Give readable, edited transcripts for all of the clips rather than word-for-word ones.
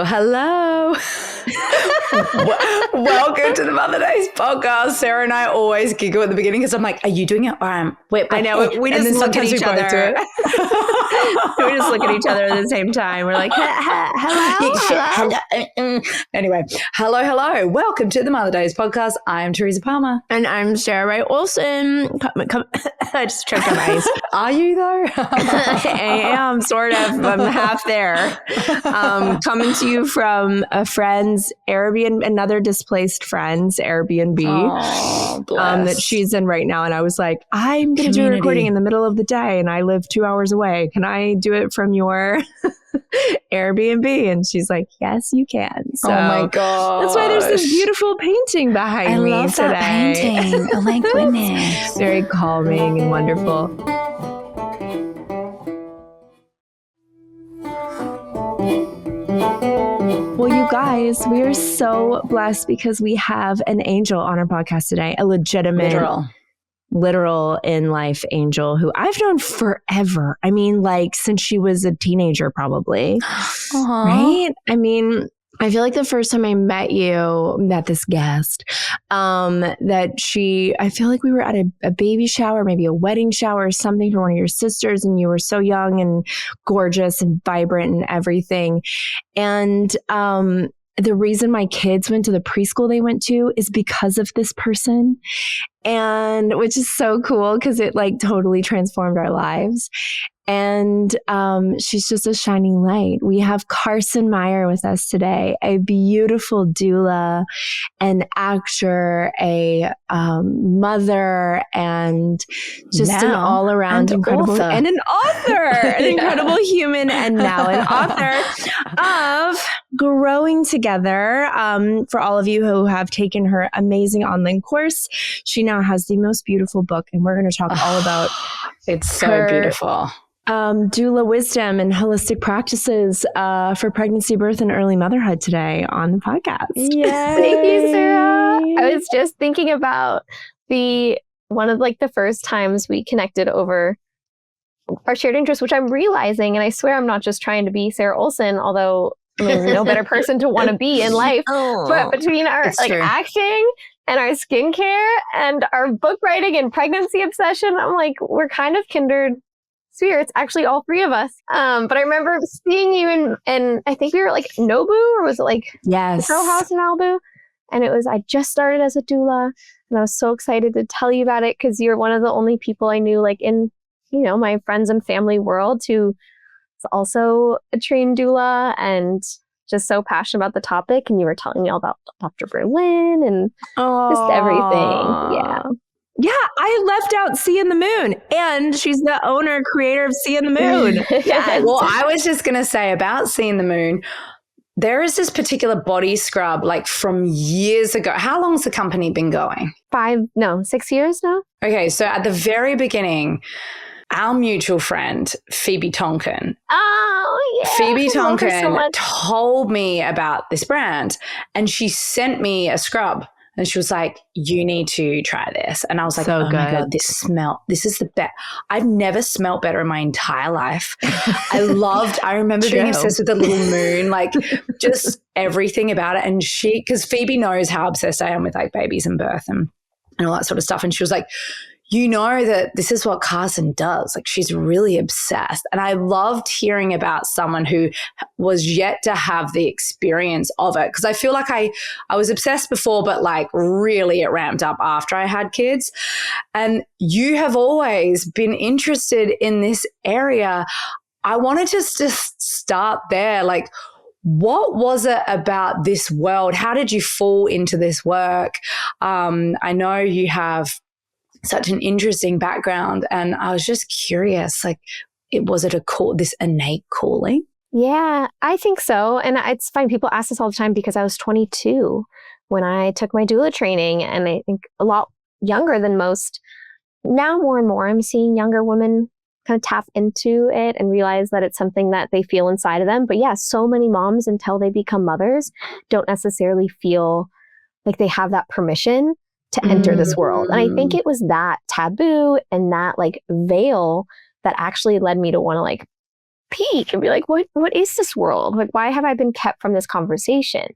Hello. Welcome to the Mother Days podcast. Sarah and I always giggle at the beginning because I'm like, are you doing it? Or I know. We just look at each other. We just look at each other at the same time. We're like, hello. Anyway, hello. Welcome to the Mother Days podcast. I am Teresa Palmer. And I'm Sarah Ray Olsen. I just choked on my eyes. Are you though? I am, sort of. I'm half there. Coming to you from a friend's Airbnb, another displaced friend's Airbnb that she's in right now. And I was like, I'm going to do a recording in the middle of the day and I live 2 hours away. Can I do it from your Airbnb? And she's like, yes, you can. So oh my God. That's why there's this beautiful painting behind me today. I love that painting. Oh my goodness. Very calming and wonderful. Well, you guys, we are so blessed because we have an angel on our podcast today, a legitimate, literal in life angel who I've known forever. I mean, like since she was a teenager, probably. Right? I mean, I feel like the first time I met this guest, I feel like we were at a baby shower, maybe a wedding shower or something for one of your sisters. And you were so young and gorgeous and vibrant and everything. And, the reason my kids went to the preschool they went to is because of this person. And which is so cool because it like totally transformed our lives. And she's just a shining light. We have Carson Meyer with us today, a beautiful doula, an actor, a mother, and just an all-around incredible author. And an author, an incredible human, and now an author of Growing Together. For all of you who have taken her amazing online course, she now has the most beautiful book, and we're going to talk all about it's so beautiful. Doula wisdom and holistic practices for pregnancy, birth, and early motherhood today on the podcast. Yay. Thank you, Sarah. I was just thinking about one of like the first times we connected over our shared interests, which I'm realizing, and I swear I'm not just trying to be Sarah Olsen, although I mean, no better person to want to be in life. But between our acting and our skincare and our book writing and pregnancy obsession, I'm like, we're kind of kindred spirits, actually all three of us. But I remember seeing you in I think we were like Nobu, or was it like yes, the Pearl House in Malibu? And I just started as a doula, and I was so excited to tell you about it because you're one of the only people I knew like in, my friends and family world who is also a trained doula and just so passionate about the topic. And you were telling me all about Dr. Berlin and just everything. Yeah. Yeah, I left out Sea and the Moon, and she's the owner, creator of Sea and the Moon. Yeah. Well, I was just going to say about Sea and the Moon, there is this particular body scrub like from years ago. How long's the company been going? 6 years now. Okay, so at the very beginning, our mutual friend, Phoebe Tonkin. Oh, yeah. Phoebe Tonkin told me about this brand, and she sent me a scrub. And she was like, you need to try this. And I was like, my God, this is the best. I've never smelled better in my entire life. I remember being obsessed with the little moon, like just everything about it. And because Phoebe knows how obsessed I am with like babies and birth and all that sort of stuff. And she was like, you know that this is what Carson does. Like she's really obsessed. And I loved hearing about someone who was yet to have the experience of it. Because I feel like I was obsessed before, but like really it ramped up after I had kids. And you have always been interested in this area. I wanted to just start there. Like, what was it about this world? How did you fall into this work? I know you have such an interesting background, and I was just curious, like, was it this innate calling? Yeah, I think so. And it's fine. People ask this all the time because I was 22 when I took my doula training, and I think a lot younger than most. Now more and more I'm seeing younger women kind of tap into it and realize that it's something that they feel inside of them. But yeah, so many moms until they become mothers don't necessarily feel like they have that permission to enter this world. And I think it was that taboo and that like veil that actually led me to want to like peek and be like, what is this world? Like, why have I been kept from this conversation?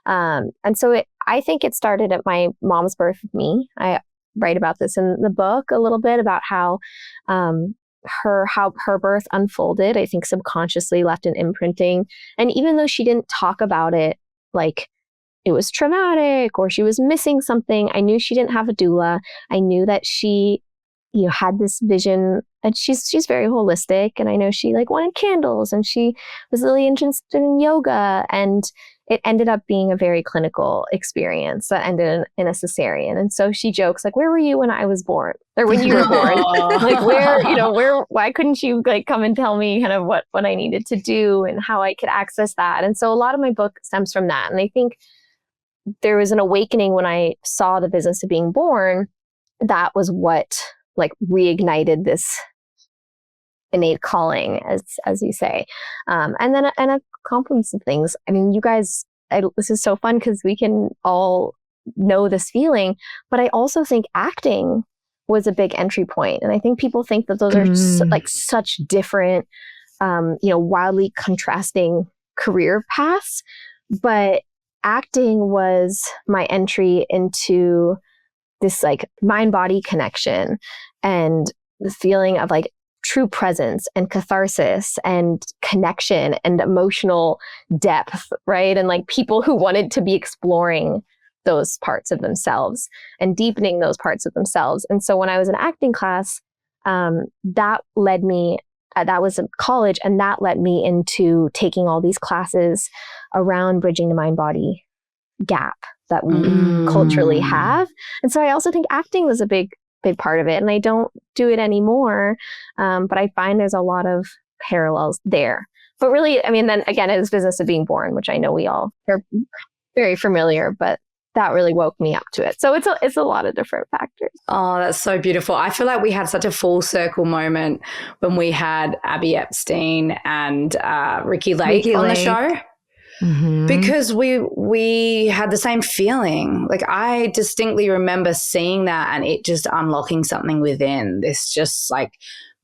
And so I think it started at my mom's birth with me. I write about this in the book a little bit about how her birth unfolded, I think subconsciously left an imprinting. And even though she didn't talk about it like it was traumatic or she was missing something, I knew she didn't have a doula. I knew that she, had this vision, and she's very holistic. And I know she like wanted candles, and she was really interested in yoga, and it ended up being a very clinical experience that ended in a cesarean. And so she jokes like, where were you when I was born, or when you were born? Like why couldn't you like come and tell me kind of what I needed to do and how I could access that? And so a lot of my book stems from that. And I think there was an awakening when I saw the business of being born. That was what like reignited this innate calling, as you say. And then a confluence of things. I mean, you guys, this is so fun because we can all know this feeling, but I also think acting was a big entry point. And I think people think that those are such different, wildly contrasting career paths, but acting was my entry into this like mind-body connection and the feeling of like true presence and catharsis and connection and emotional depth, right? And like people who wanted to be exploring those parts of themselves and deepening those parts of themselves. And so when I was in acting class, that led me, that was in college, and that led me into taking all these classes around bridging the mind-body gap that we culturally have. And so I also think acting was a big part of it. And I don't do it anymore. But I find there's a lot of parallels there. But really, I mean, then again, it's business of being born, which I know we all are very familiar, but that really woke me up to it. So it's a lot of different factors. Oh, that's so beautiful. I feel like we had such a full circle moment when we had Abby Epstein and Ricky Lake on the show. Mm-hmm. Because we had the same feeling. Like I distinctly remember seeing that and it just unlocking something within, this just like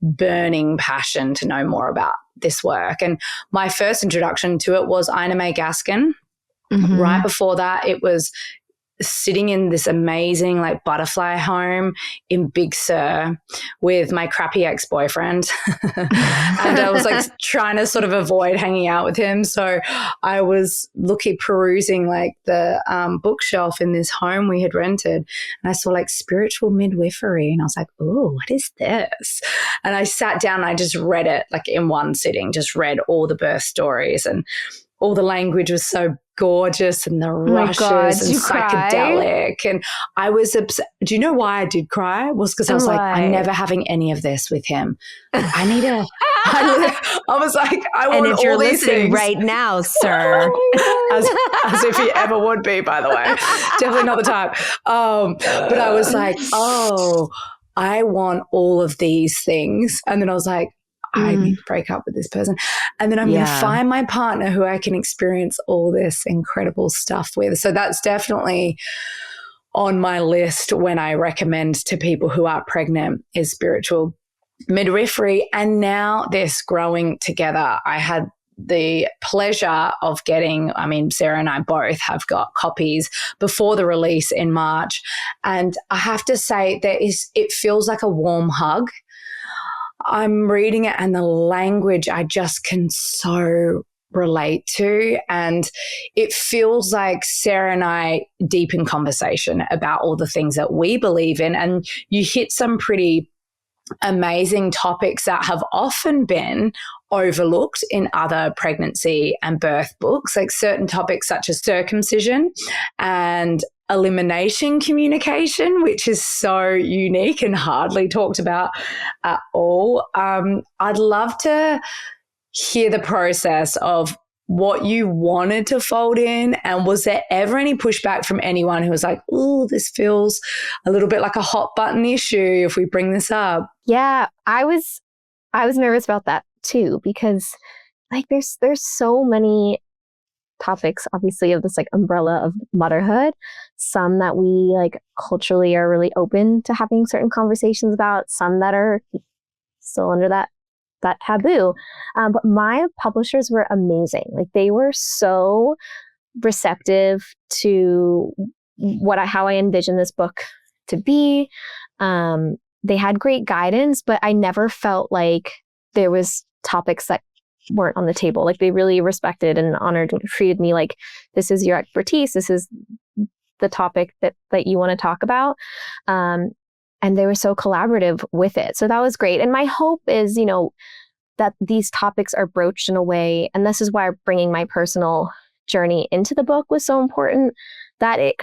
burning passion to know more about this work. And my first introduction to it was Ina May Gaskin. Mm-hmm. Right before that, it was sitting in this amazing like butterfly home in Big Sur with my crappy ex-boyfriend. And I was like trying to sort of avoid hanging out with him. So I was perusing like the bookshelf in this home we had rented, and I saw like spiritual midwifery, and I was like, oh, what is this? And I sat down and I just read it like in one sitting, just read all the birth stories, and all the language was so gorgeous and the rushes and psychedelic. Cry? And I was upset. Do you know why I did cry? Was because I was like, I'm never having any of this with him. I need a, I was like, I want all these things. And if you're listening right now, sir. as if he ever would be, by the way. Definitely not the type. But I was like, oh, I want all of these things. And then I was like, I need to break up with this person. And then I'm going to find my partner who I can experience all this incredible stuff with. So that's definitely on my list when I recommend to people who are pregnant is spiritual midwifery. And now this growing together. I had the pleasure of getting, Sarah and I both have got copies before the release in March. And I have to say it feels like a warm hug. I'm reading it and the language I just can so relate to, and it feels like Sarah and I deep in conversation about all the things that we believe in, and you hit some pretty amazing topics that have often been overlooked in other pregnancy and birth books, like certain topics such as circumcision and elimination communication, which is so unique and hardly talked about at all. I'd love to hear the process of what you wanted to fold in, and was there ever any pushback from anyone who was like, oh, this feels a little bit like a hot button issue if we bring this up? Yeah, I was nervous about that too, because like there's so many topics, obviously, of this like umbrella of motherhood, some that we like culturally are really open to having certain conversations about, some that are still under that taboo. But my publishers were amazing. Like they were so receptive to how I envisioned this book to be. They had great guidance, but I never felt like there was topics that weren't on the table. Like they really respected and honored and treated me like, this is your expertise. This is the topic that you want to talk about. And they were so collaborative with it. So that was great. And my hope is, that these topics are broached in a way, and this is why bringing my personal journey into the book was so important, that it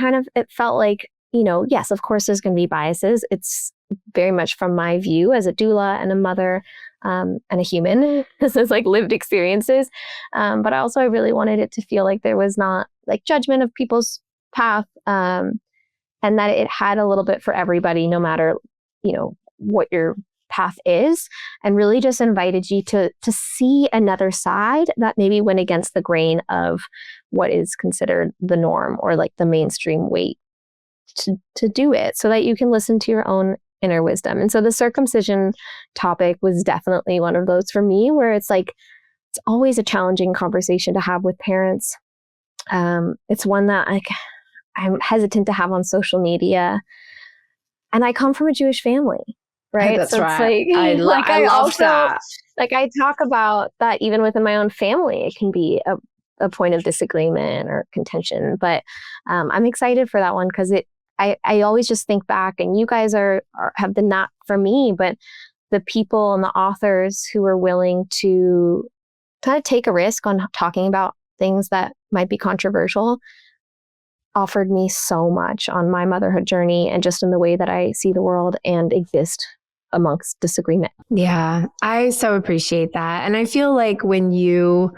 felt like, yes, of course there's going to be biases. It's very much from my view as a doula and a mother, and a human. This is like lived experiences. But I really wanted it to feel like there was not like judgment of people's path, and that it had a little bit for everybody, no matter, what your path is, and really just invited you to see another side that maybe went against the grain of what is considered the norm or like the mainstream way to do it, so that you can listen to your own inner wisdom. And so the circumcision topic was definitely one of those for me, where it's like, it's always a challenging conversation to have with parents. It's one that I'm hesitant to have on social media. And I come from a Jewish family, right? That's so right. It's I love that. Like I talk about that even within my own family, it can be a point of disagreement or contention. But I'm excited for that one because I always just think back, and you guys have been that for me, but the people and the authors who are willing to kind of take a risk on talking about things that might be controversial offered me so much on my motherhood journey and just in the way that I see the world and exist amongst disagreement. Yeah, I so appreciate that. And I feel like when you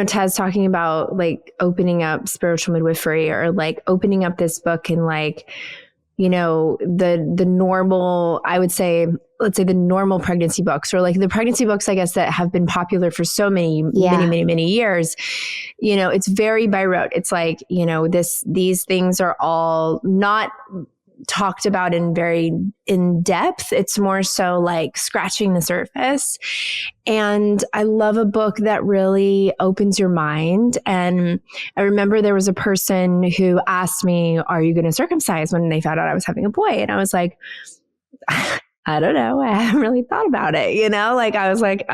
Ted's talking about like opening up spiritual midwifery or like opening up this book and like, the normal, I would say, let's say the normal pregnancy books or like the pregnancy books, I guess, that have been popular for so many years, it's very by rote. It's like, these things are all not talked about in depth. It's more so like scratching the surface. And I love a book that really opens your mind. And I remember there was a person who asked me, are you going to circumcise, when they found out I was having a boy? And I was like, I don't know. I haven't really thought about it. Like I was like,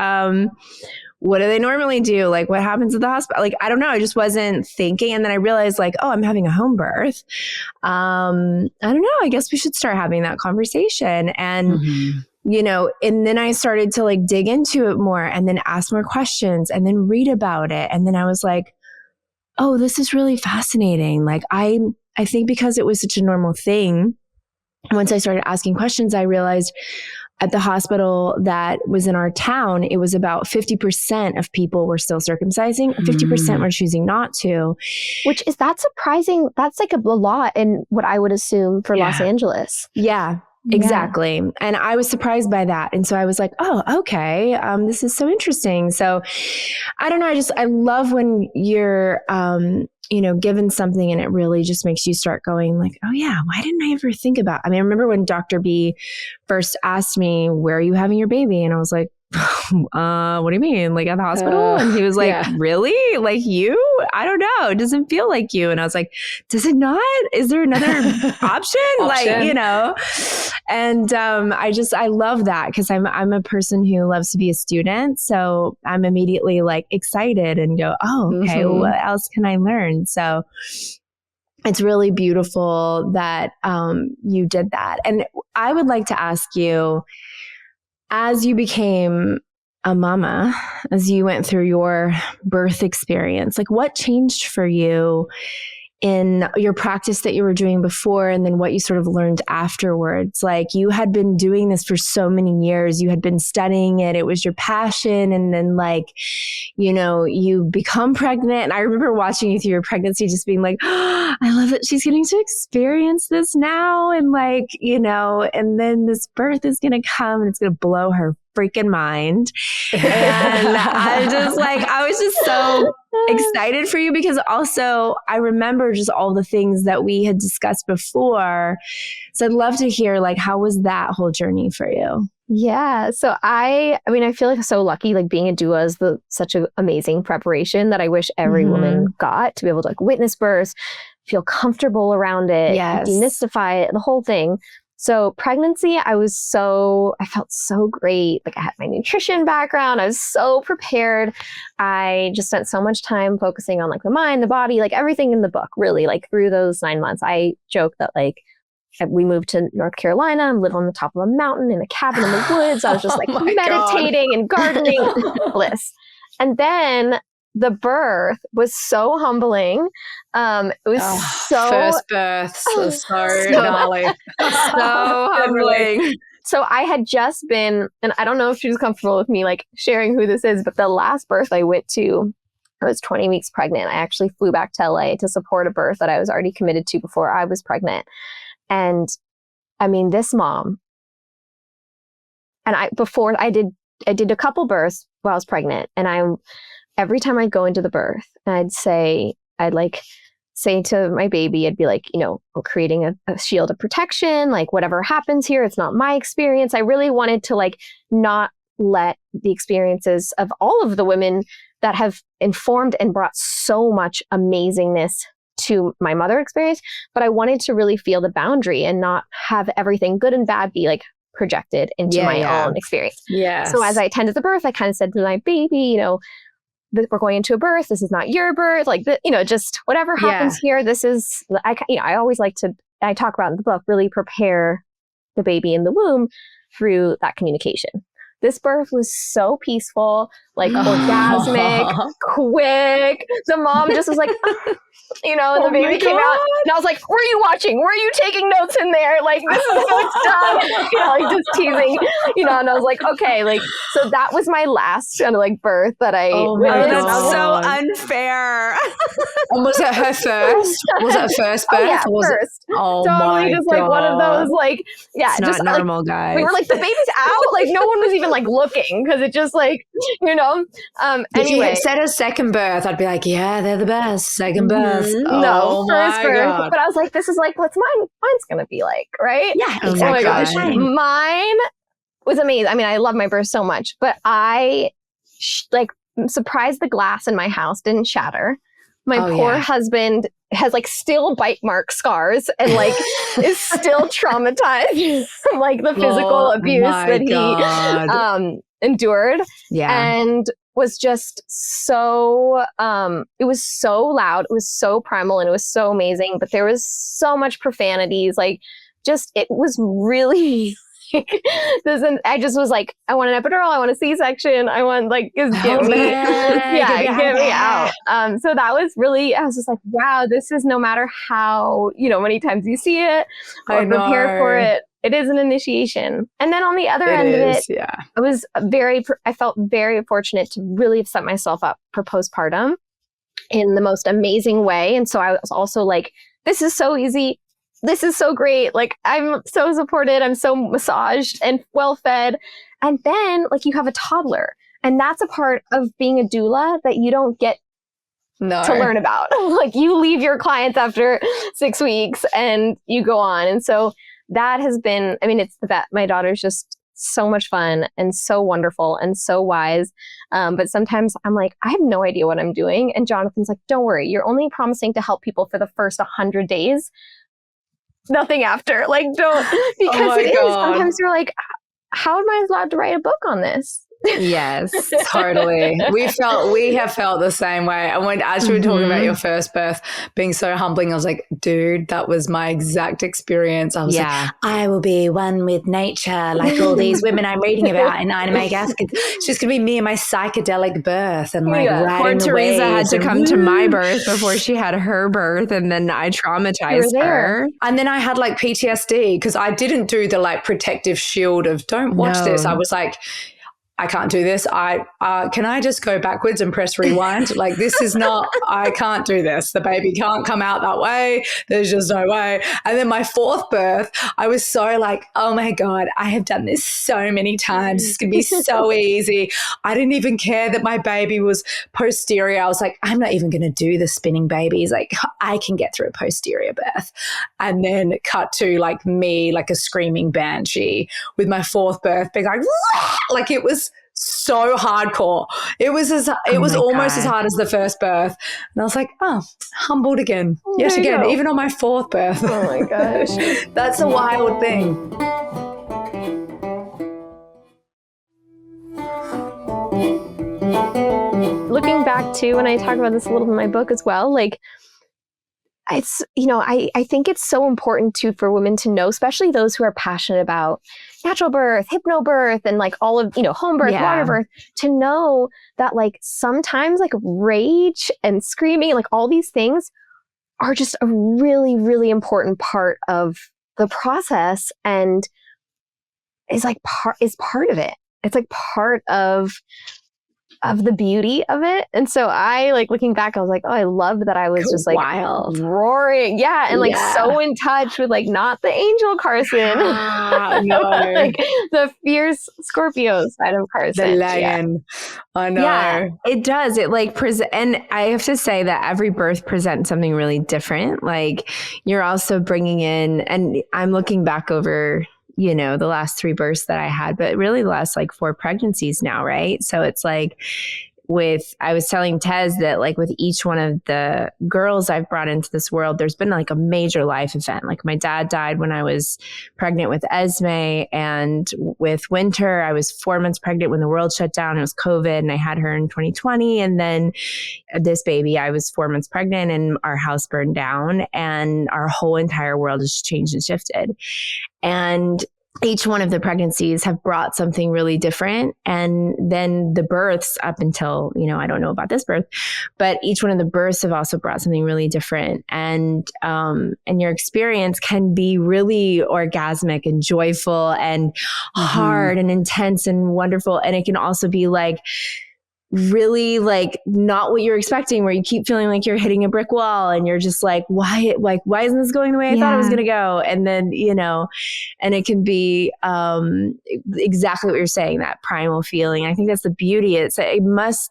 what do they normally do? Like what happens at the hospital? Like, I don't know. I just wasn't thinking. And then I realized like, oh, I'm having a home birth. I don't know. I guess we should start having that conversation. And, and then I started to like dig into it more and then ask more questions and then read about it. And then I was like, oh, this is really fascinating. Like I think because it was such a normal thing, once I started asking questions, I realized at the hospital that was in our town, it was about 50% of people were still circumcising. 50% were choosing not to. Which is that surprising? That's like a lot in what I would assume for Los Angeles. Yeah, exactly. Yeah. And I was surprised by that. And so I was like, oh, okay. This is so interesting. So I don't know. I love when you're, given something and it really just makes you start going like, oh yeah, why didn't I ever think about, I remember when Dr. B first asked me, where are you having your baby? And I was like, what do you mean? Like at the hospital? And he was like, really? Like you? I don't know. It doesn't feel like you. And I was like, does it not? Is there another option? Like, and I love that because I'm a person who loves to be a student. So I'm immediately like excited and go, oh, okay, what else can I learn? So it's really beautiful that you did that. And I would like to ask you, as you became a mama, as you went through your birth experience, like what changed for you in your practice that you were doing before and then what you sort of learned afterwards? Like you had been doing this for so many years, you had been studying it, it was your passion, and then like, you become pregnant. And I remember watching you through your pregnancy just being like, oh, I love that she's getting to experience this now. And like, and then this birth is going to come and it's going to blow her freaking mind. And I was just so excited for you because also I remember just all the things that we had discussed before. So I'd love to hear like, how was that whole journey for you? Yeah. So I mean, I feel like so lucky, like being a doula is such an amazing preparation that I wish every woman got to be able to like witness birth, feel comfortable around it, demystify it, the whole thing. So pregnancy, I felt so great. Like I had my nutrition background. I was so prepared. I just spent so much time focusing on like the mind, the body, like everything in the book, really, like through those 9 months. I joke that like we moved to North Carolina and lived on the top of a mountain in a cabin in the woods. I was just like meditating and gardening, bliss. And then the birth was so humbling. It was first birth, so gnarly, so humbling. So I had just been, and I don't know if she's comfortable with me like sharing who this is, but the last birth I went to, I was 20 weeks pregnant. I actually flew back to LA to support a birth that I was already committed to before I was pregnant. And I mean, this mom, and I did a couple births while I was pregnant, and every time I'd go into the birth, I'd say to my baby, I'd be like, you know, I'm creating a shield of protection, like whatever happens here, it's not my experience. I really wanted to like not let the experiences of all of the women that have informed and brought so much amazingness to my mother experience, but I wanted to really feel the boundary and not have everything good and bad be like projected into my own experience. Yeah. So as I attended the birth, I kind of said to my baby, you know, we're going into a birth. This is not your birth. Like, you know, just whatever happens here. This is, I always like to, I talk about in the book, really prepare the baby in the womb through that communication. This birth was so peaceful, like orgasmic, quick. The mom just was like, you know, and the baby came out, and I was like, "Were you watching? Were you taking notes in there? Like, this is how it's done." You know, like just teasing, you know. And I was like, "Okay." Like, so that was my last kind of like birth that I. That's so unfair. And was it her first? Was it a first birth? Oh, yeah, first. Oh totally my just God. like one of those like, yeah, it's just not normal, guys. We were like, the baby's out. Like, no one was even like looking because it just like, you know. If you Anyway, had said a second birth, I'd be like, yeah, they're the best. Second birth. No, first birth. God. But I was like, this is like what's mine's gonna be like, right? Yeah, exactly. Oh my gosh. Mine was amazing. I mean, I love my birth so much, but I like surprised the glass in my house didn't shatter. My poor husband has like still bite mark scars and like is still traumatized from like the physical abuse that he endured. Yeah. And was just so, it was so loud. It was so primal and it was so amazing, but there was so much profanities. Like just, it was really, I just was like, I want an epidural. I want a C-section. I want like, just get me, get me out. So that was really, I was just like, wow, this is no matter how, you know, many times you see it or prepare for it. It is an initiation. And then on the other end of it, I felt very fortunate to really have set myself up for postpartum in the most amazing way. And so I was also like, this is so easy. This is so great. Like, I'm so supported. I'm so massaged and well fed. And then like you have a toddler, and that's a part of being a doula that you don't get to learn about. Like you leave your clients after 6 weeks and you go on. And so that has been, I mean, it's the best. My daughter's just so much fun and so wonderful and so wise. But sometimes I'm like, I have no idea what I'm doing. And Jonathan's like, don't worry. You're only promising to help people for the first 100 days. Nothing after. Like, don't, because sometimes you're like, how am I allowed to write a book on this? Yes, totally. We have felt the same way. And as you were talking about your first birth being so humbling, I was like, dude, that was my exact experience. I was like, I will be one with nature, like all these women I'm reading about in Anime Gaskets. It's just gonna be me and my psychedelic birth and like riding the waves. Teresa had to come to my birth before she had her birth, and then I traumatized her. And then I had like PTSD because I didn't do the like protective shield of don't watch this. I was like, I can't do this. Can I just go backwards and press rewind? Like, this is not, I can't do this. The baby can't come out that way. There's just no way. And then my fourth birth, I was so like, oh my God, I have done this so many times. It's going to be so easy. I didn't even care that my baby was posterior. I was like, I'm not even going to do the spinning babies. Like, I can get through a posterior birth. And then cut to like me, like a screaming banshee with my fourth birth being like it was so hardcore. It was almost as hard as the first birth. And I was like, oh, humbled again. Yet again, even on my fourth birth. Oh my gosh. That's a wild thing. Looking back to, and I talk about this a little bit in my book as well, like, it's, I think it's so important too for women to know, especially those who are passionate about natural birth, hypnobirth, and like all of, home birth, water birth, to know that like sometimes like rage and screaming, like all these things are just a really, really important part of the process, and is part of it. It's like part of the beauty of it. And so I, like, looking back, I was like, oh, I loved that I was just like wild, roaring. Yeah. And like so in touch with like not the angel Carson, no. like the fierce Scorpio side of Carson. The lion. I know. Yeah, it does. It like and I have to say that every birth presents something really different. Like, you're also bringing in, and I'm looking back over the last 3 births that I had, but really the last like 4 pregnancies now, right? So it's like I was telling Tez that like with each one of the girls I've brought into this world, there's been like a major life event. Like, my dad died when I was pregnant with Esme, and with Winter, I was 4 months pregnant when the world shut down. It was COVID, and I had her in 2020. And then this baby, I was 4 months pregnant, and our house burned down, and our whole entire world has changed and shifted. And each one of the pregnancies have brought something really different. And then the births up until, I don't know about this birth, but each one of the births have also brought something really different. And your experience can be really orgasmic and joyful and hard and intense and wonderful. And it can also be like really like not what you're expecting, where you keep feeling like you're hitting a brick wall, and you're just like, why isn't this going the way I thought it was going to go? And then, and it can be exactly what you're saying, that primal feeling. I think that's the beauty.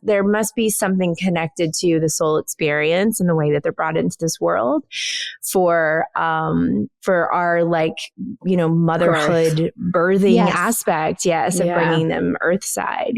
There must be something connected to the soul experience and the way that they're brought into this world for our like, motherhood birthing aspect. Yes. Of bringing them earthside,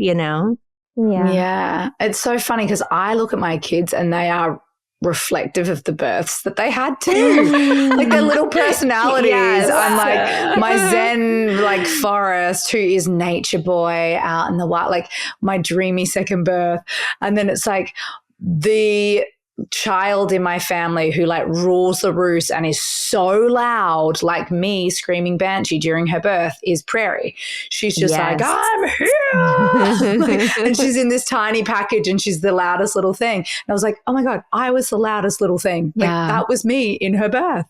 Yeah. It's so funny because I look at my kids and they are reflective of the births that they had too. Like, their little personalities. Yes. I'm like my Zen like Forest, who is nature boy out in the wild, like my dreamy second birth. And then it's like the child in my family who like rules the roost and is so loud, like me screaming banshee during her birth, is Prairie. She's just like, I'm here. Like, and she's in this tiny package and she's the loudest little thing. And I was like, oh my God, I was the loudest little thing. Like, that was me in her birth.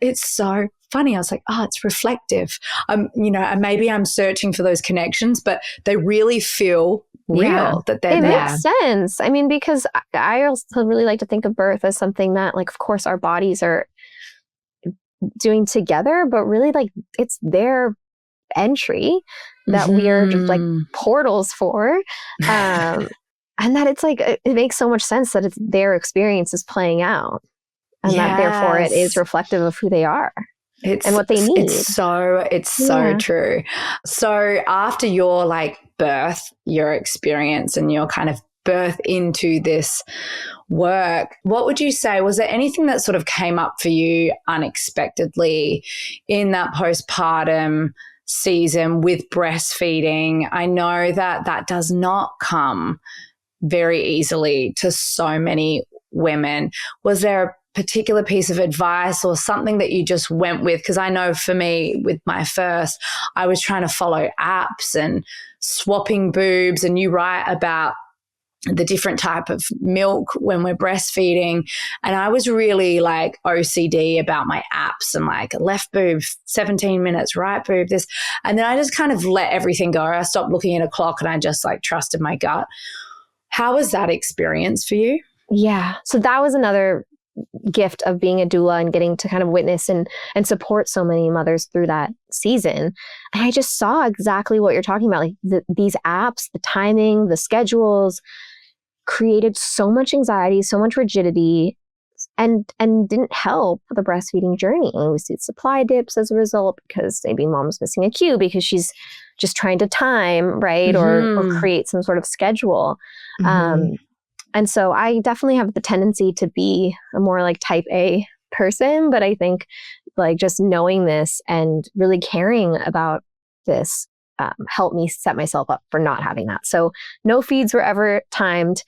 It's so funny. I was like, oh, it's reflective. And maybe I'm searching for those connections, but they really feel real that they're there. It makes sense. I mean, because I also really like to think of birth as something that, like, of course, our bodies are doing together, but really, like, it's their entry that we are just like portals for. And that it's like, it makes so much sense that it's their experience is playing out, and that therefore it is reflective of who they are. And what they need. It's so true. So after your like birth, your experience and your kind of birth into this work, what would you say, was there anything that sort of came up for you unexpectedly in that postpartum season with breastfeeding? I know that does not come very easily to so many women. Was there a particular piece of advice or something that you just went with? Because I know for me with my first, I was trying to follow apps and swapping boobs, and you write about the different type of milk when we're breastfeeding. And I was really like OCD about my apps and like left boob, 17 minutes, right boob, this. And then I just kind of let everything go. I stopped looking at a clock and I just like trusted my gut. How was that experience for you? Yeah. So that was another gift of being a doula and getting to kind of witness and support so many mothers through that season. And I just saw exactly what you're talking about. Like these apps, the timing, the schedules created so much anxiety, so much rigidity, and didn't help the breastfeeding journey. And we see supply dips as a result because maybe mom's missing a cue because she's just trying to time, right? Or create some sort of schedule. And so I definitely have the tendency to be a more like type A person, but I think like just knowing this and really caring about this helped me set myself up for not having that. So no feeds were ever timed.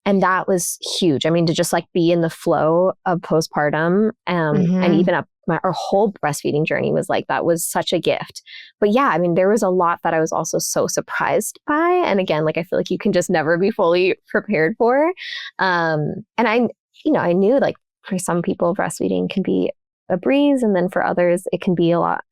And that was huge. I mean, to just like be in the flow of postpartum and even our whole breastfeeding journey was like, that was such a gift. But yeah, I mean, there was a lot that I was also so surprised by. And again, like, I feel like you can just never be fully prepared for. And I knew like for some people breastfeeding can be a breeze. And then for others, it can be a lot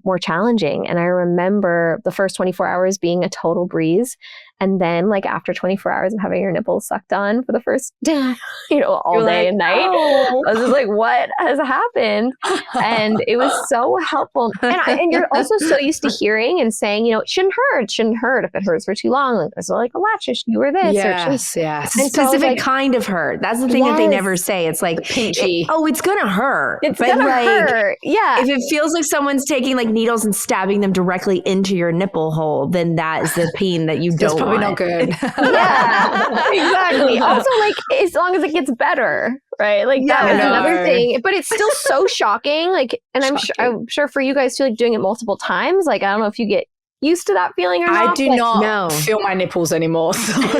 more challenging. And I remember the first 24 hours being a total breeze. And then like after 24 hours of having your nipples sucked on for the first, all day and night, I was just like, what has happened? And it was so helpful. And you're also so used to hearing and saying, it shouldn't hurt if it hurts for too long. Like, so like a latch issue or this. Yes. It's a specific kind of hurt. That's the thing that they never say. It's like, pinchy. It's going to hurt. It's going to hurt. Yeah. If it feels like someone's taking like needles and stabbing them directly into your nipple hole, then that is the pain that you don't want. Probably not good. Yeah, exactly. Also, like, as long as it gets better, right? Like that was another thing. But it's still so shocking. Like, and I'm sure for you guys too, like doing it multiple times. Like, I don't know if you get used to that feeling or not. I do not feel my nipples anymore. So for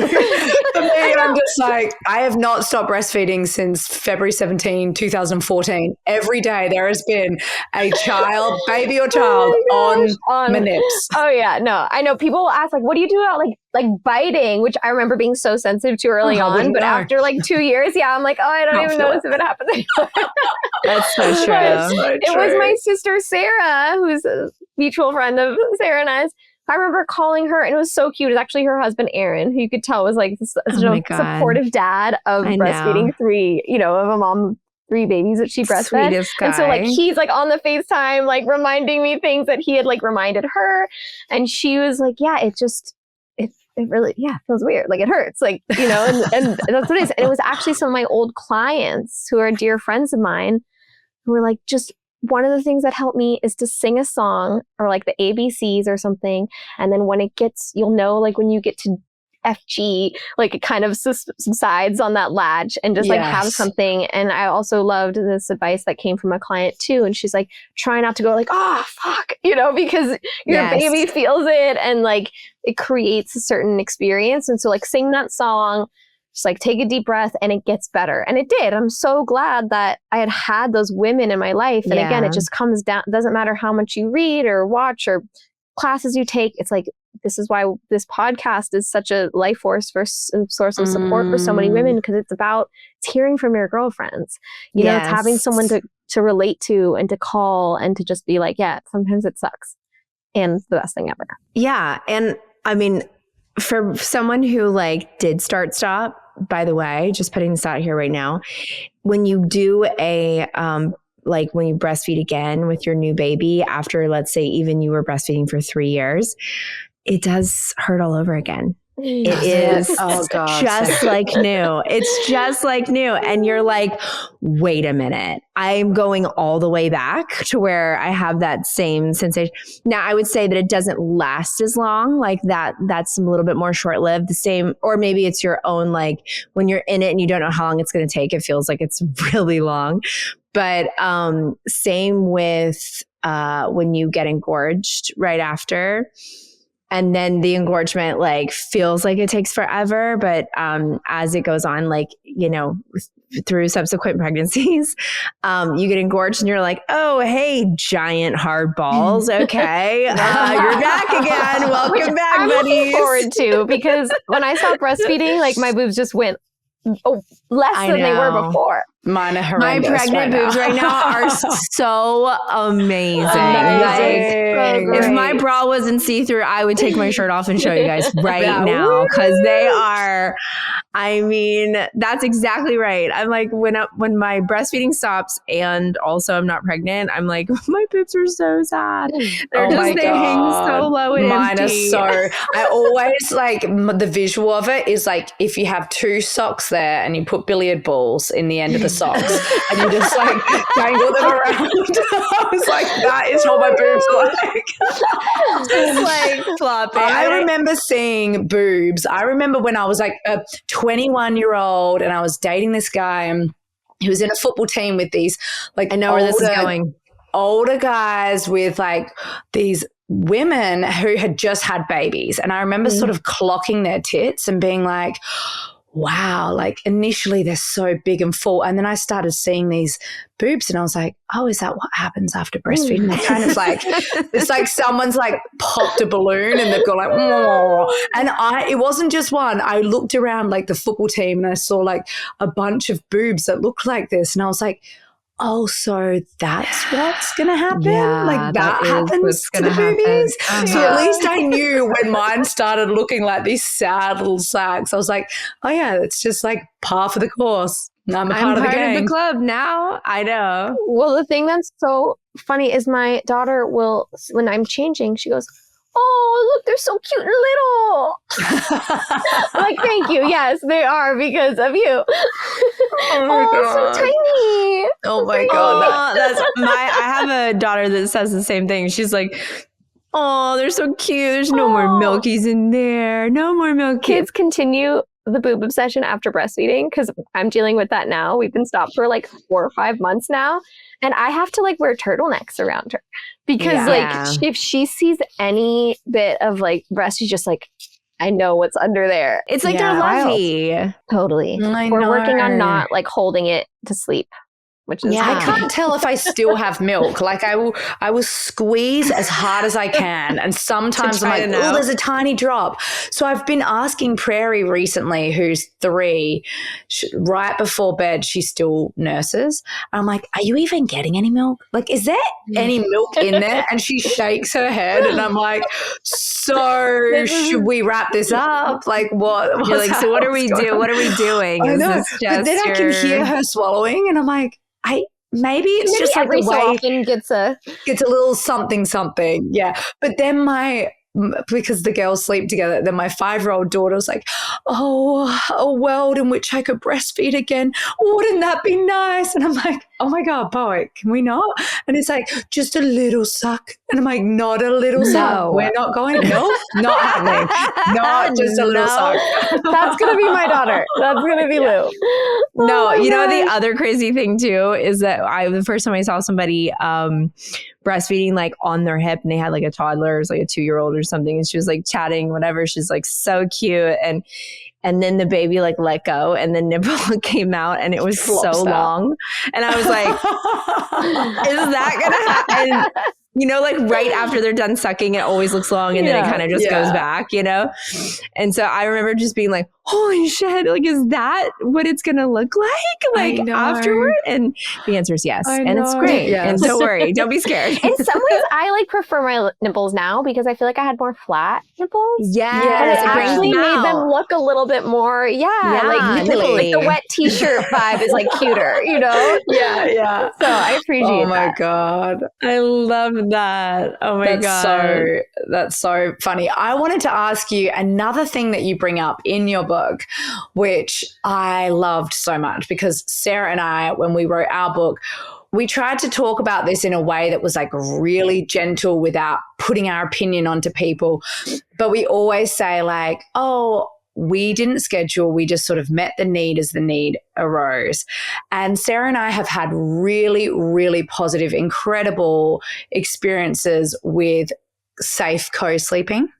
me, I'm just like, I have not stopped breastfeeding since February 17, 2014. Every day there has been a baby or child on my nips. Oh yeah, no, I know people will ask like, what do you do about like biting, which I remember being so sensitive to early on, but after like 2 years, I'm like, I don't even notice if it happens anymore. That's so true. It was my sister Sarah, who's a mutual friend of Sarah and I's. I remember calling her, and it was so cute. It was actually her husband, Aaron, who you could tell was like such a supportive dad of breastfeeding of a mom, 3 babies that she breastfed. Sweetest guy. And so like he's like on the FaceTime, like reminding me things that he had like reminded her. And she was like, yeah, it really, feels weird. Like it hurts, like, and that's what it is. And it was actually some of my old clients who are dear friends of mine who were like, just one of the things that helped me is to sing a song or like the ABCs or something. And then when it gets, you'll know, like when you get to FG, like it kind of subsides on that latch and just like have something. And I also loved this advice that came from a client too. And she's like, try not to go like, oh, fuck, because your baby feels it and like it creates a certain experience. And so like sing that song, just like take a deep breath and it gets better. And it did. I'm so glad that I had those women in my life. And again, it just comes down, doesn't matter how much you read or watch or classes you take. It's like, this is why this podcast is such a life force for source of support for so many women, because it's hearing from your girlfriends. It's having someone to relate to and to call and to just be like, yeah, sometimes it sucks. And it's the best thing ever. Yeah. And I mean, for someone who like did stop, by the way, just putting this out here right now, when you do like when you breastfeed again with your new baby after, let's say, even you were breastfeeding for 3 years, it does hurt all over again. It is just like new. It's just like new. And you're like, wait a minute. I'm going all the way back to where I have that same sensation. Now, I would say that it doesn't last as long. Like that's a little bit more short-lived. The same, or maybe it's your own, like when you're in it and you don't know how long it's going to take, it feels like it's really long. But same with when you get engorged right after. And then the engorgement like feels like it takes forever. But as it goes on, like, you know, through subsequent pregnancies, you get engorged and you're like, oh, hey, giant hard balls. Okay. You're back again. Welcome back, I'm buddies. looking forward to, because when I stopped breastfeeding, like my boobs just went less than they were before. Mine are My horrendous. pregnant boobs right now are so amazing. Like, if my bra wasn't see-through, I would take my shirt off and show you guys right now, because they are, I mean, that's exactly right. I'm like, when my breastfeeding stops and also I'm not pregnant, I'm like, my boobs are so sad. They're they hang so low and mine empty. are so, I always like, the visual of it is like if you have two socks there and you put billiard balls in the end of the socks and you just like dangle them around. I was like, that is what my boobs are like. Just like flopping. I remember seeing boobs. I remember when I was like a 21-year-old and I was dating this guy and he was in a football team with these like, I know where this is going. Older guys with like these women who had just had babies. And I remember sort of clocking their tits and being like, wow, like initially they're so big and full. And then I started seeing these boobs and I was like, oh, is that what happens after breastfeeding? They're kind of like, it's like someone's like popped a balloon and they've got like, whoa. And it wasn't just one. I looked around like the football team and I saw like a bunch of boobs that looked like this. And I was like, oh, so that's what's going to happen? Yeah, like that happens to the boobies? So at least I knew when mine started looking like these sad little sacks. I was like, oh yeah, it's just like par for the course. I'm part of the gang. Of the club now. I know. Well, the thing that's so funny is my daughter will, when I'm changing, she goes, oh, look, they're so cute and little. I'm like, thank you. Yes, they are because of you. Oh my God. So tiny. Oh my God. I have a daughter that says the same thing. She's like, oh, they're so cute. There's no more milkies in there. No more milkies. Kids continue the boob obsession after breastfeeding because I'm dealing with that now. We've been stopped for like 4 or 5 months now. And I have to like wear turtleneckes around her because like if she sees any bit of like breast, she's just like, I know what's under there. It's like they're lovey. Totally. We're working on not like holding it to sleep. Which is I can't tell if I still have milk. Like I will squeeze as hard as I can. And sometimes I'm like, oh, there's a tiny drop. So I've been asking Prairie recently, who's 3, right before bed, she still nurses. I'm like, are you even getting any milk? Like, is there any milk in there? And she shakes her head and I'm like, so should we wrap this up? Like what? You're like, so what are we doing? What are we doing? I know. But then I can hear her swallowing and I'm like, maybe it's just like every the way so often gets a little something. Yeah. But then because the girls sleep together, then my 5-year-old daughter was like, oh, a world in which I could breastfeed again. Wouldn't that be nice? And I'm like, oh my God, Poet, can we not? And it's like, just a little suck. And I'm like, not a little suck. We're not going, no, not happening. Not just a little suck. That's going to be my daughter. That's going to be Lou. No, you know, the other crazy thing too is that the first time I saw somebody breastfeeding like on their hip and they had like a toddler, it was like a 2-year-old or something, and she was like chatting, whatever. She's like so cute, and then the baby like let go and the nipple came out and it was so long, and I was like, is that gonna happen? And, you know, like right after they're done sucking, it always looks long and then it kind of just goes back, you know? And so I remember just being like, holy shit, like, is that what it's going to look like afterward? And the answer is yes. And it's great. Yes. And don't worry, don't be scared. In some ways, I like prefer my nipples now because I feel like I had more flat nipples. Yeah. And it actually made them look a little bit more, like nipply. Like the wet t-shirt vibe is like cuter, you know? Yeah. So I appreciate that. Oh my God. I love that. Oh my God. That's so funny. I wanted to ask you another thing that you bring up in your book, which I loved so much because Sarah and I, when we wrote our book, we tried to talk about this in a way that was like really gentle without putting our opinion onto people. But we always say like, oh, we didn't schedule. We just sort of met the need as the need arose. And Sarah and I have had really, really positive, incredible experiences with safe co-sleeping.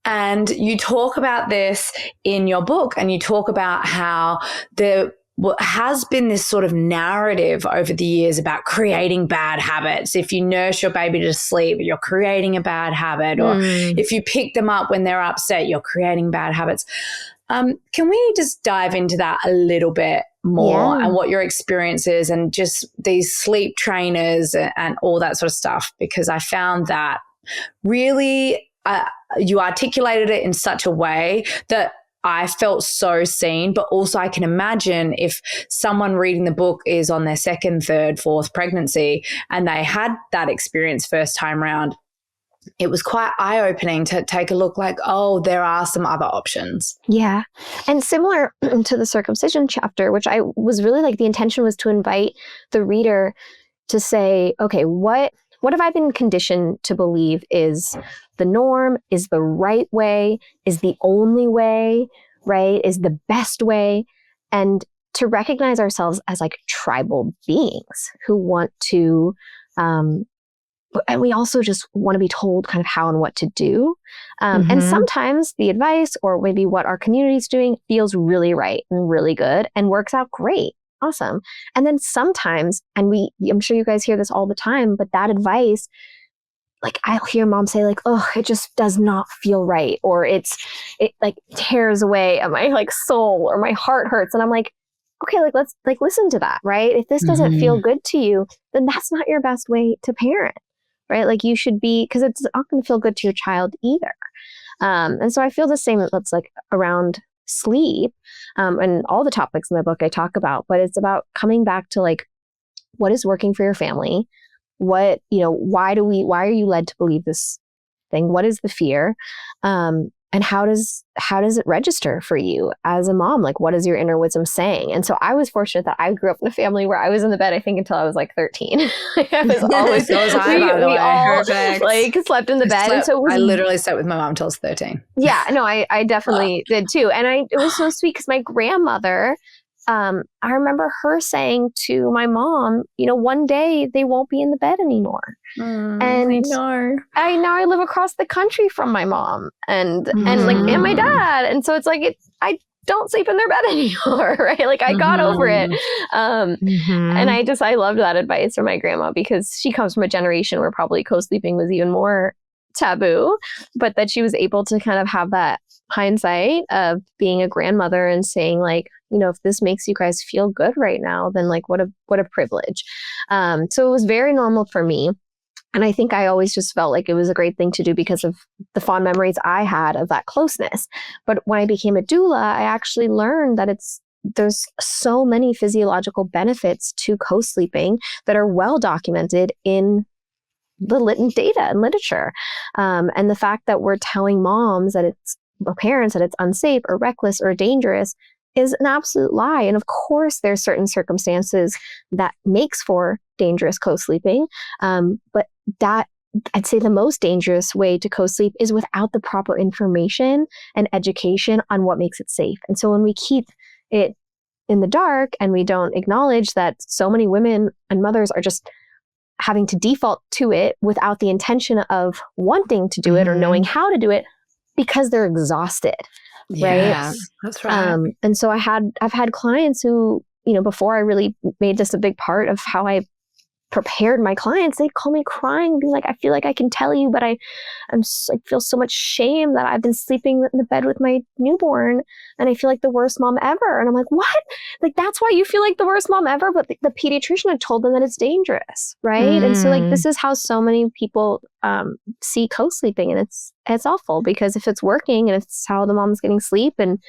And you talk about this in your book, and you talk about how there has been this sort of narrative over the years about creating bad habits. If you nurse your baby to sleep, you're creating a bad habit. Or if you pick them up when they're upset, you're creating bad habits. Can we just dive into that a little bit more and what your experience is and just these sleep trainers and all that sort of stuff? Because I found that really you articulated it in such a way that I felt so seen, but also I can imagine if someone reading the book is on their second, third, fourth pregnancy and they had that experience first time around, it was quite eye-opening to take a look like, oh, there are some other options. Yeah. And similar to the circumcision chapter, which I was really like, the intention was to invite the reader to say, okay, what have I been conditioned to believe is the norm, is the right way, is the only way, right? Is the best way? And to recognize ourselves as like tribal beings who want to, and we also just want to be told kind of how and what to do. And sometimes the advice or maybe what our community is doing feels really right and really good and works out great. Awesome. And then sometimes, and I'm sure you guys hear this all the time, but that advice, like I'll hear mom say like, oh, it just does not feel right. Or it like tears away at my like soul, or my heart hurts. And I'm like, okay, like let's like listen to that, right? If this doesn't feel good to you, then that's not your best way to parent, right? Like you should be, because it's not going to feel good to your child either. And so I feel the same that's like around sleep, and all the topics in the book I talk about, but it's about coming back to like, what is working for your family? What, why are you led to believe this thing? What is the fear? And how does it register for you as a mom? Like, what is your inner wisdom saying? And so I was fortunate that I grew up in a family where I was in the bed, I think, until I was like 13. I was always, we all like slept in the bed. And so I literally slept with my mom until I was 13. Yeah, no, I definitely did too. And it was so sweet because my grandmother, I remember her saying to my mom, one day they won't be in the bed anymore. And I now live across the country from my mom and my dad. And so it's like, I don't sleep in their bed anymore, right? Like I got over it. And I loved that advice from my grandma, because she comes from a generation where probably co-sleeping was even more taboo, but that she was able to kind of have that hindsight of being a grandmother and saying like, if this makes you guys feel good right now, then like what a privilege. So it was very normal for me. And I think I always just felt like it was a great thing to do because of the fond memories I had of that closeness. But when I became a doula, I actually learned that there's so many physiological benefits to co-sleeping that are well documented in the data and literature. And the fact that we're telling moms or parents that it's unsafe or reckless or dangerous is an absolute lie. And of course, there's certain circumstances that makes for dangerous co-sleeping. But that, I'd say the most dangerous way to co-sleep is without the proper information and education on what makes it safe. And so when we keep it in the dark and we don't acknowledge that so many women and mothers are just having to default to it without the intention of wanting to do it or knowing how to do it because they're exhausted. Yes, right? That's right. And so I've had clients who, before I really made this a big part of how I prepared my clients, they'd call me crying, being like, I feel like I can tell you, but I feel so much shame that I've been sleeping in the bed with my newborn and I feel like the worst mom ever. And I'm like, what? Like, that's why you feel like the worst mom ever? But the pediatrician had told them that it's dangerous, right? And so like, this is how so many people see co-sleeping, and it's awful, because if it's working and it's how the mom's getting sleep, and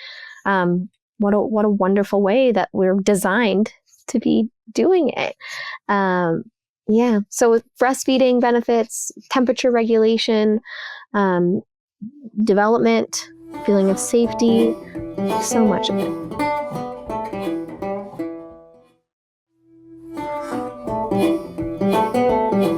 what a wonderful way that we're designed to be doing it. Yeah. So with breastfeeding benefits, temperature regulation, development, feeling of safety, so much of it.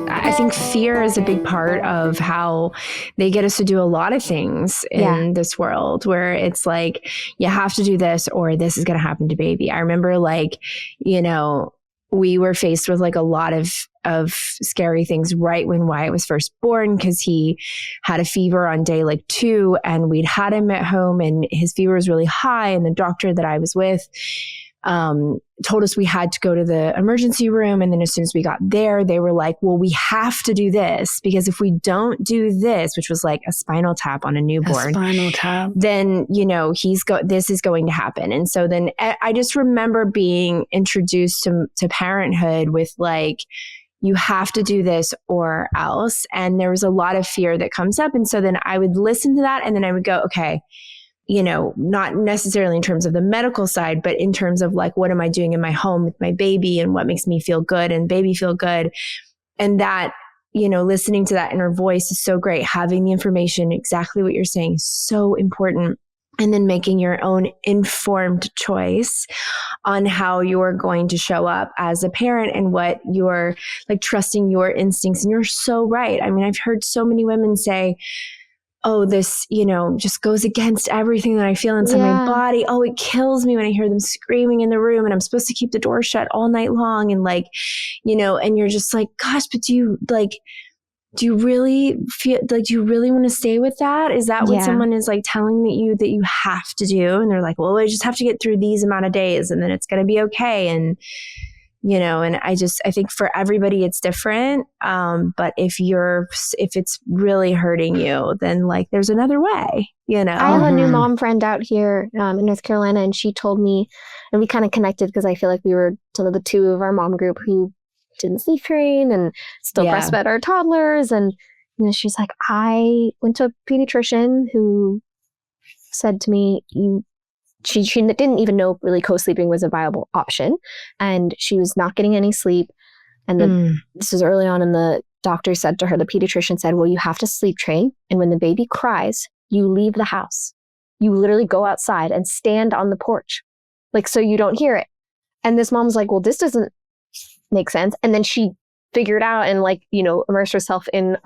I think fear is a big part of how they get us to do a lot of things in this world, where it's like, you have to do this or this is going to happen to baby. I remember we were faced with like a lot of scary things right when Wyatt was first born, because he had a fever on day like 2, and we'd had him at home and his fever was really high. And the doctor that I was with told us we had to go to the emergency room. And then as soon as we got there, they were like, well, we have to do this, because if we don't do this, which was like a spinal tap on a newborn, then, you know, this is going to happen. And so then I just remember being introduced to parenthood with like, you have to do this or else. And there was a lot of fear that comes up. And so then I would listen to that, and then I would go, okay, you know, not necessarily in terms of the medical side, but in terms of like, what am I doing in my home with my baby and what makes me feel good and baby feel good. And that, you know, listening to that inner voice is so great. Having the information, exactly what you're saying, is so important. And then making your own informed choice on how you're going to show up as a parent and what you're like, trusting your instincts. And you're so right. I mean, I've heard so many women say, oh, this, you know, just goes against everything that I feel inside my body. Oh, it kills me when I hear them screaming in the room, and I'm supposed to keep the door shut all night long. And like, you know, and you're just like, gosh, but do you really feel like, do you really want to stay with that? Is that what someone is like telling you that you have to do? And they're like, well, I just have to get through these amount of days and then it's going to be okay. And, you know, and I think for everybody it's different. But if it's really hurting you, then like there's another way, you know. I have a new mom friend out here in North Carolina, and she told me, and we kind of connected because I feel like we were some of the two of our mom group who didn't sleep train and still breastfed our toddlers. And, you know, she's like, I went to a pediatrician who said to me, she didn't even know really co-sleeping was a viable option. And she was not getting any sleep. And this was early on, and the doctor said to her, the pediatrician said, well, you have to sleep train. And when the baby cries, you leave the house. You literally go outside and stand on the porch, like, so you don't hear it. And this mom was like, well, this doesn't make sense. And then she figured out and like, you know, immersed herself in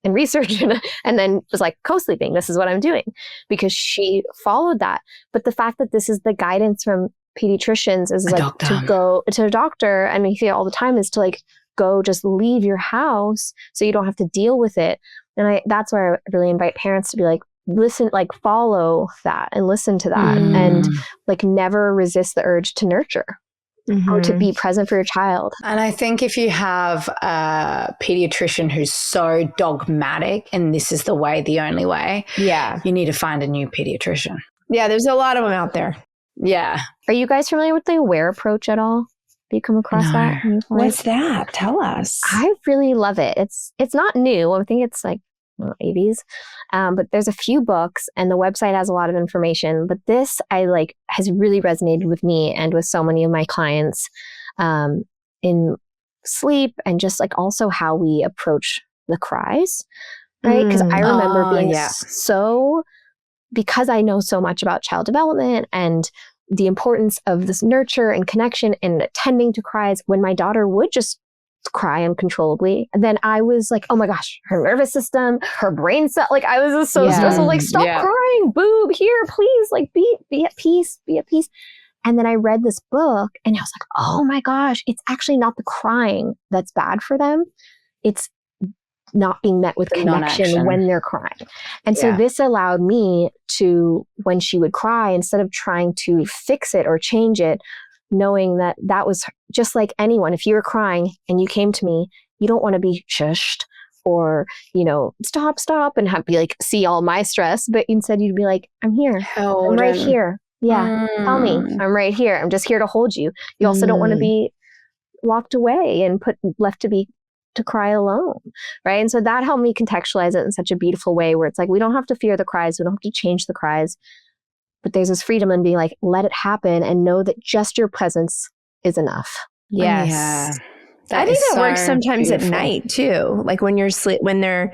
research and then was like, co-sleeping, this is what I'm doing, because she followed that. But the fact that this is the guidance from pediatricians is like to go to a doctor, and we see it all the time, is to like go, just leave your house so you don't have to deal with it. And that's where I really invite parents to be like, listen, like follow that and listen to that and like never resist the urge to nurture. Or to be present for your child. And I think if you have a pediatrician who's so dogmatic and this is the way, the only way, you need to find a new pediatrician. Yeah, there's a lot of them out there. Yeah. Are you guys familiar with the AWARE approach at all? Have you come across that? What's that? Tell us. I really love it. It's not new. I think it's like 80s. But there's a few books, and the website has a lot of information. But this has really resonated with me and with so many of my clients in sleep, and just like also how we approach the cries, right? Because I remember being because I know so much about child development and the importance of this nurture and connection and attending to cries, when my daughter would just cry uncontrollably, and then I was like, oh my gosh, her nervous system, her brain cell, like I was just so stressed. Like, stop crying, boob, here, please, like be at peace. And then I read this book and I was like, oh my gosh, it's actually not the crying that's bad for them. It's not being met with connection when they're crying. And so this allowed me to, when she would cry, instead of trying to fix it or change it, knowing that was just like anyone. If you were crying and you came to me, you don't want to be shushed or, you know, stop and be like, see all my stress. But instead you'd be like, I'm here. I'm right here. Yeah. Tell me. I'm right here. I'm just here to hold you. You also don't want to be walked away and left to cry alone. Right. And so that helped me contextualize it in such a beautiful way, where it's like, we don't have to fear the cries. We don't have to change the cries. But there's this freedom in being like, let it happen and know that just your presence is enough. Yes. Yeah. I think that works sometimes at night too. Like when when they're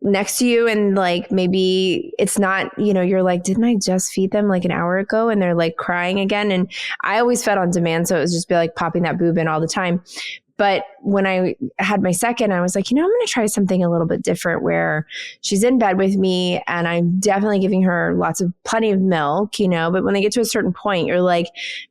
next to you and like maybe it's not, you know, you're like, didn't I just feed them like an hour ago? And they're like crying again. And I always fed on demand. So it was just be like popping that boob in all the time. But when I had my second, I was like, I'm going to try something a little bit different where she's in bed with me and I'm definitely giving her plenty of milk, but when they get to a certain point, you're like,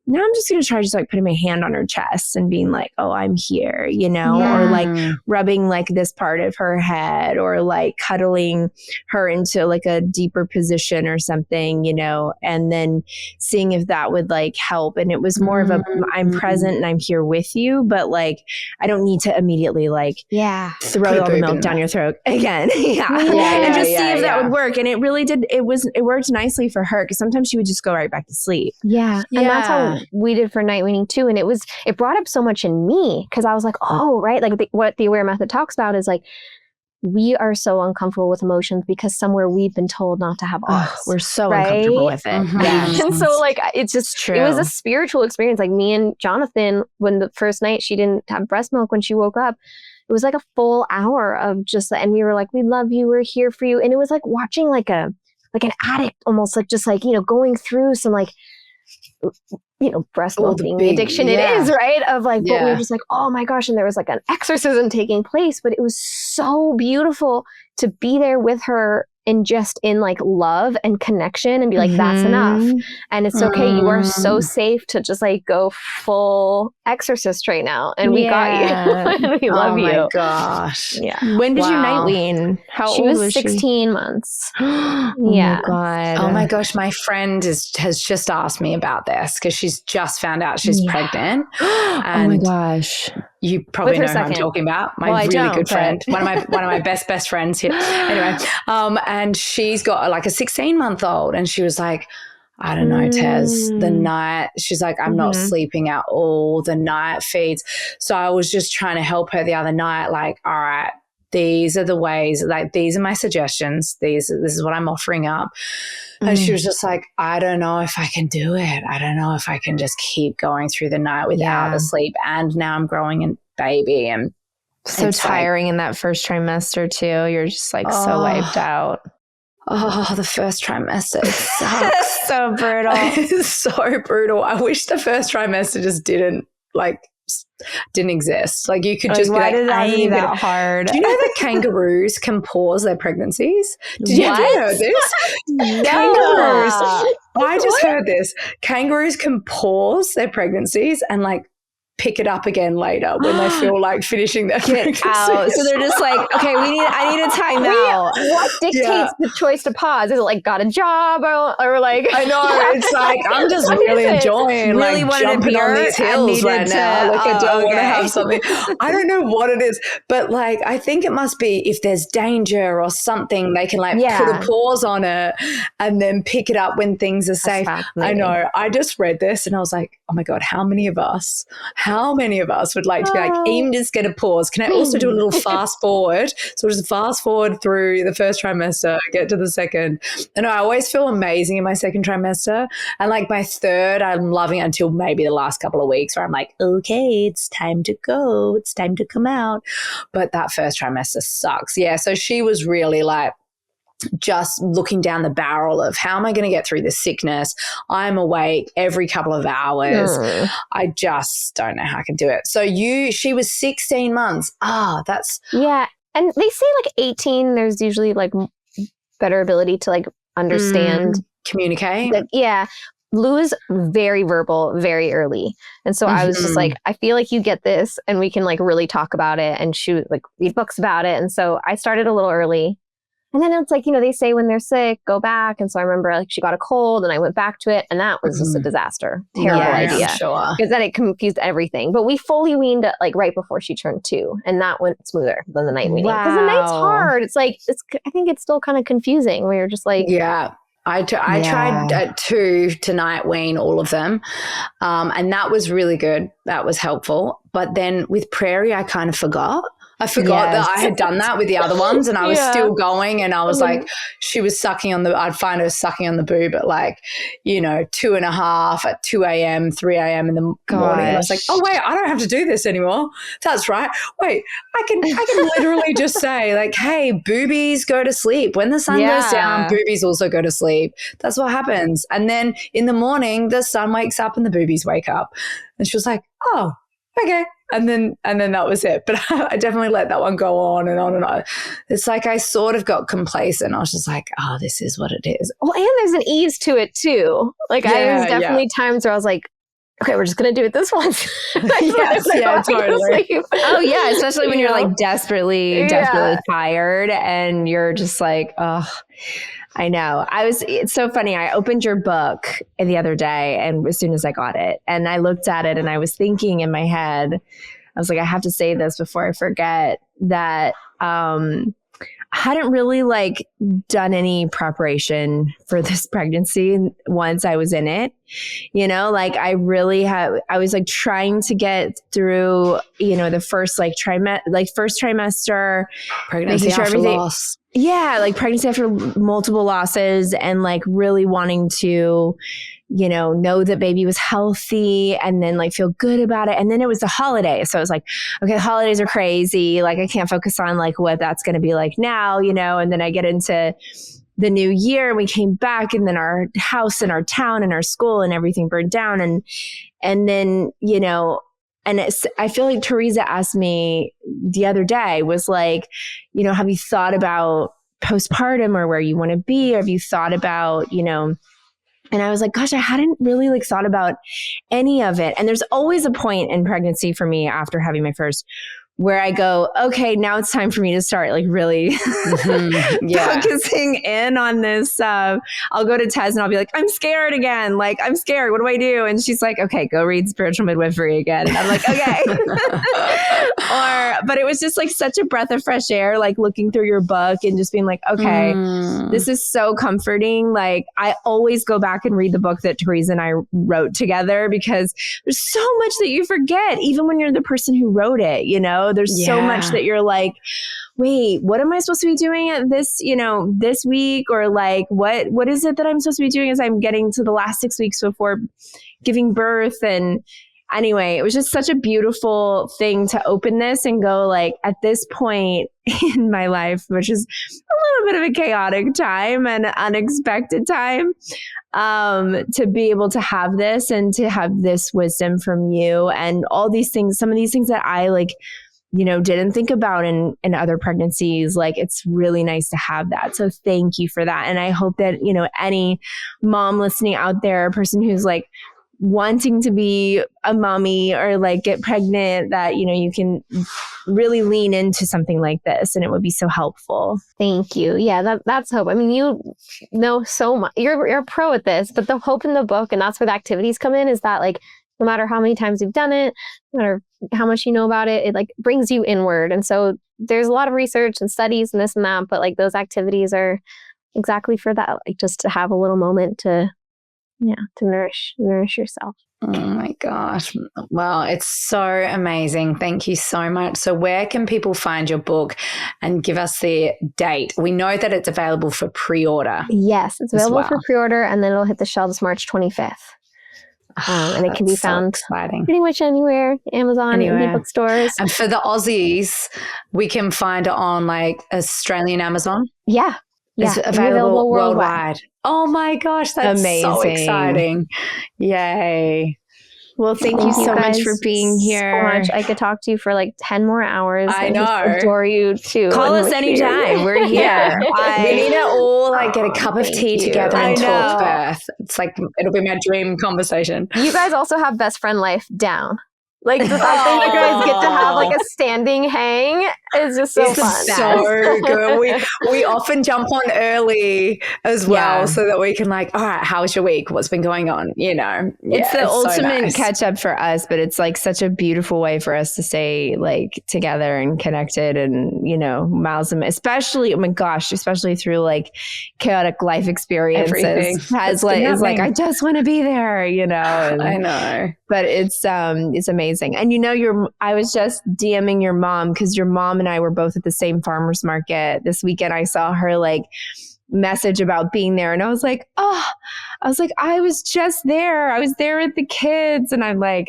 now I'm just going to try just like putting my hand on her chest and being like, oh, I'm here, or like rubbing like this part of her head or like cuddling her into like a deeper position or something, and then seeing if that would like help. And it was more of a, I'm present and I'm here with you, but like, I don't need to immediately like throw all the milk down your throat again. And just see if that would work. And it really did. It worked nicely for her because sometimes she would just go right back to sleep. Yeah. And that's how we did for night weaning too. And it brought up so much in me because I was like, oh, right. Like what the Aware Method talks about is like, we are so uncomfortable with emotions because somewhere we've been told not to have us. We're so uncomfortable with it. Yes. And so like, it's just true. It was a spiritual experience. Like me and Jonathan, when the first night she didn't have breast milk when she woke up, it was like a full hour of just, and we were like, we love you. We're here for you. And it was like watching like an addict almost like just like, going through some like, breast milk being the addiction it is, right? Of like, but we were just like, oh my gosh. And there was like an exorcism taking place, but it was so beautiful to be there with her and just in like love and connection and be like, that's enough. And it's okay. You are so safe to just like go full exorcist right now. And we got you. And we love you. Oh my gosh. Yeah. When did you night wean? How old was she? 16 months. Yeah. Oh my God. Oh my gosh. My friend has just asked me about this because she's just found out she's pregnant. Oh my gosh. You probably know who I'm talking about. My really good friend, one of my best friends here. Anyway, and she's got like a 16-month-old, and she was like, I don't know, Tez, the night. She's like, I'm not sleeping at all. The night feeds. So I was just trying to help her the other night. Like, all right, these are the ways. Like, these are my suggestions. This is what I'm offering up. And she was just like, I don't know if I can do it. I don't know if I can just keep going through the night without the sleep. And now I'm growing a baby. And so tiring in that first trimester too. You're just like so wiped out. Oh, the first trimester sucks. So brutal. It's so brutal. I wish the first trimester just didn't exist. Like you could just be like, why did that hard? Do you know that kangaroos can pause their pregnancies? Have you heard this? No. Kangaroos. I just heard this. Kangaroos can pause their pregnancies and like pick it up again later when they feel like finishing their pregnancy. So they're just like, okay, I need a timeout. What dictates the choice to pause? Is it like got a job or like? I know. It's like, I'm just really enjoying like jumping on these hills right now. Like I don't want to have something. I don't know what it is, but like, I think it must be if there's danger or something, they can like put a pause on it and then pick it up when things are safe. I know. I just read this and I was like, oh my God, how many of us would like to be like, Eam, just get a pause. Can I also do a little fast forward? So just fast forward through the first trimester, get to the second. And I always feel amazing in my second trimester. And like my third, I'm loving it until maybe the last couple of weeks where I'm like, okay, it's time to go. It's time to come out. But that first trimester sucks. Yeah. So she was really like, just looking down the barrel of how am I going to get through this sickness? I'm awake every couple of hours. I just don't know how I can do it. So she was 16 months. That's. Yeah. And they say like 18, there's usually like better ability to like understand. Communicate. Lou is very verbal, very early. And so I was just like, I feel like you get this and we can like really talk about it and read books about it. And so I started a little early. And then it's like, they say when they're sick, go back. And so I remember like she got a cold and I went back to it and that was just a disaster. Terrible idea. Sure. Because then it confused everything. But we fully weaned it like right before she turned 2. And that went smoother than the night weaning. Because the night's hard. It's like, I think it's still kind of confusing where you're just like. Yeah. I tried 2 to night wean all of them. And that was really good. That was helpful. But then with Prairie, I kind of forgot. I forgot that I had done that with the other ones and I was still going and I was like, she was I'd find her sucking on the boob at like, 2.5 at 2 a.m., 3 a.m. in the morning. And I was like, oh wait, I don't have to do this anymore. That's right. Wait, I can literally just say like, hey, boobies go to sleep. When the sun goes down, boobies also go to sleep. That's what happens. And then in the morning, the sun wakes up and the boobies wake up. And she was like, oh, okay. And then that was it. But I definitely let that one go on and on and on. It's like I sort of got complacent. I was just like, oh, this is what it is. Well, and there's an ease to it too. Like I was definitely times where I was like, okay, we're just going to do it this once. Totally. Oh yeah. Especially when you're like desperately tired and you're just like, oh, I know. It's so funny. I opened your book the other day and as soon as I got it and I looked at it and I was thinking in my head, I was like, I have to say this before I forget that, I hadn't really like done any preparation for this pregnancy once I was in it, like I was like trying to get through, the first first trimester, pregnancy after loss. Yeah. Like pregnancy after multiple losses and like really wanting to, know that baby was healthy and then like feel good about it. And then it was the holidays. So I was like, okay, the holidays are crazy. Like I can't focus on like what that's going to be like now, and then I get into the new year and we came back and then our house and our town and our school and everything burned down. And then, I feel like Teresa asked me the other day was like, have you thought about postpartum or where you want to be? Or have you thought about, and I was like, gosh, I hadn't really like thought about any of it. And there's always a point in pregnancy for me after having my first where I go, okay, now it's time for me to start like really focusing in on this. I'll go to Tez and I'll be like, I'm scared again. Like, I'm scared. What do I do? And she's like, okay, go read Spiritual Midwifery again. And I'm like, okay. But it was just like such a breath of fresh air, like looking through your book and just being like, okay, this is so comforting. Like I always go back and read the book that Teresa and I wrote together because there's so much that you forget, even when you're the person who wrote it, There's so much that you're like, wait, what am I supposed to be doing at this, this week? Or like, what is it that I'm supposed to be doing as I'm getting to the last 6 weeks before giving birth? And anyway, it was just such a beautiful thing to open this and go like, at this point in my life, which is a little bit of a chaotic time and unexpected time, to be able to have this and to have this wisdom from you and all these things, some of these things that I like, didn't think about in other pregnancies. Like it's really nice to have that. So thank you for that. And I hope that, any mom listening out there, a person who's like wanting to be a mommy or like get pregnant, that, you can really lean into something like this and it would be so helpful. Thank you. Yeah, that's hope. I mean, you know so much. You're a pro at this, but the hope in the book, and that's where the activities come in, is that like, no matter how many times you've done it, no matter how much you know about it, it like brings you inward. And so there's a lot of research and studies and this and that, but like those activities are exactly for that, like just to have a little moment to nourish yourself. Oh my gosh. Well, it's so amazing. Thank you so much. So where can people find your book and give us the date? We know that it's available for pre-order. Yes, it's available for pre-order and then it'll hit the shelves March 25th. And it can be found pretty much anywhere, Amazon, indie bookstores. And for the Aussies, we can find it on like Australian Amazon. Yeah. It's available worldwide. Oh my gosh, that's amazing. So exciting. Yay. Well, thank you so much for being here. So much. I could talk to you for like 10 more hours. I know. Just adore you too. Call us anytime. We're here. We need to all like get a cup of tea together and talk birth. It's like, it'll be my dream conversation. You guys also have best friend life down. Like the fact that you guys get to have like a standing hang is just so fun. So good. We often jump on early as well so that we can like, all right, how was your week? What's been going on? It's the ultimate catch up for us, but it's like such a beautiful way for us to stay like together and connected and, miles and especially, oh my gosh, especially through like chaotic life experiences. Everything. Is like, I just want to be there, and, I know. But it's amazing. And I was just DMing your mom because your mom and I were both at the same farmer's market this weekend. I saw her like message about being there. And I was like, I was just there. I was there with the kids. And I'm like,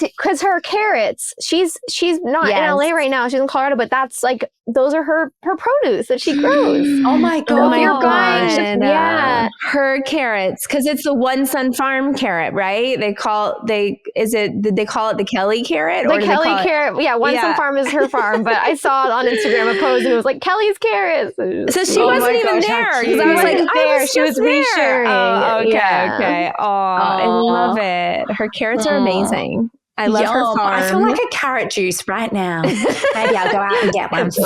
because her carrots, she's not in LA right now. She's in Colorado, but that's like, those are her produce that she grows. Oh my God. Her carrots. Cause it's the One Sun Farm carrot, right? Did they call it the Kelly carrot? The Kelly carrot. Yeah. One Sun Farm is her farm, but I saw it on Instagram, a post, and it was like Kelly's carrots. So she wasn't even there. Because I was like, she was reassuring. Oh, okay. Oh, I love it. Her carrots are amazing. I love her farm. I feel like a carrot juice right now. Maybe I'll go out and get one. You should.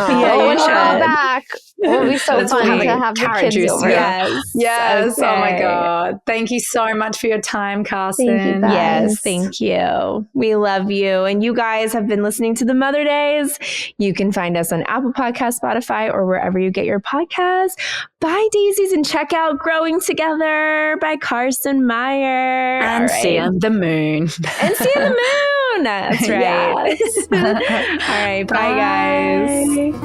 Back. It'll be so fun to have the kids juice over. Yes. Okay. Oh my God. Thank you so much for your time, Carson. Thank you, yes, thank you. We love you. And you guys have been listening to the Mother Days. You can find us on Apple Podcasts, Spotify, or wherever you get your podcasts. Bye, Daisies, and check out Growing Together by Carson Meyer. And see on the moon. And see on the moon. That's right. Yes. All right. Bye, guys.